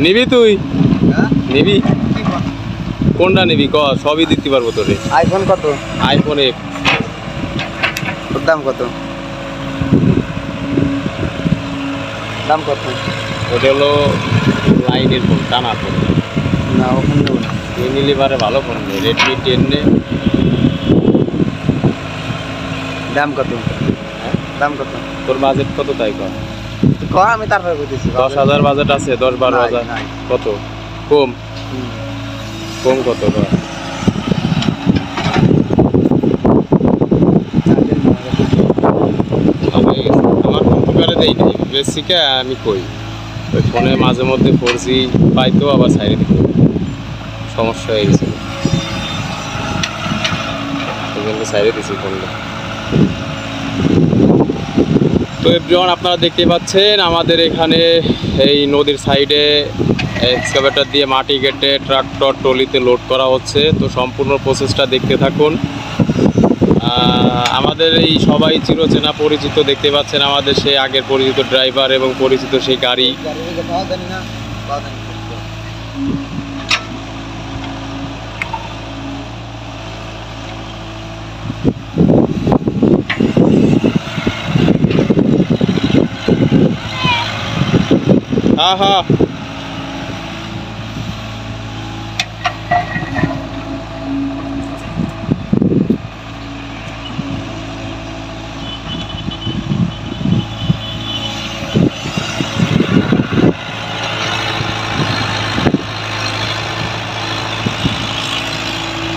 নিবি তুই? নিবি কোনটা নিবি ক, সবই দিতে পারবো তোরে। আইফোন কত? IPhone X। ওর দাম কত? দাম কত? ওটা হলো লাইনের ফোন, টানা ফোন। না ওখান নেব না। তুই নিলি পারে ভালো ফোন নেই, Redmi 10 নে। দাম কত? দাম কত? তোর বাজেট কত তাই কর? ক আমি তারপরে কইতেছি। 10,000 বাজেট আছে? 10-12,000? নাই। কত কম? কম কত কর? আমার কম্পিউটারে দেই নাই, বেসিকে আমি কই ওই ফোনে মাঝে মধ্যে 4G পাইতো, আবার সাইডে দিত, সমস্যা হয়ে গেছিল, ওই জন্য সাইডে দিছি ফোনটা। তো এভরিওয়ান, আপনারা দেখতে পাচ্ছেন আমাদের এখানে এই নদীর সাইডে এক্সকাভেটর দিয়ে মাটি কেটে ট্রাক্টর ট্রলিতে লোড করা হচ্ছে। তো সম্পূর্ণ প্রসেসটা দেখতে থাকুন। আমাদের এই সবাই চিরচেনা পরিচিত, দেখতে পাচ্ছেন আমাদের সেই আগের পরিচিত ড্রাইভার এবং পরিচিত সেই গাড়ি। হ্যাঁ হ্যাঁ,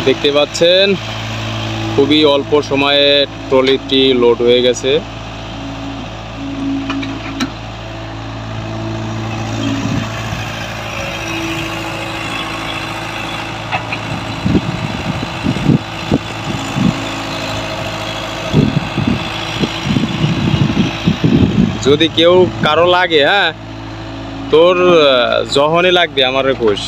দেখতে পাচ্ছেন খুবই অল্প সময়ে ট্রলিটি লোড হয়ে গেছে। যদি কেউ কারো লাগে, হ্যাঁ, তোর যখনই লাগবে আমার কোষ,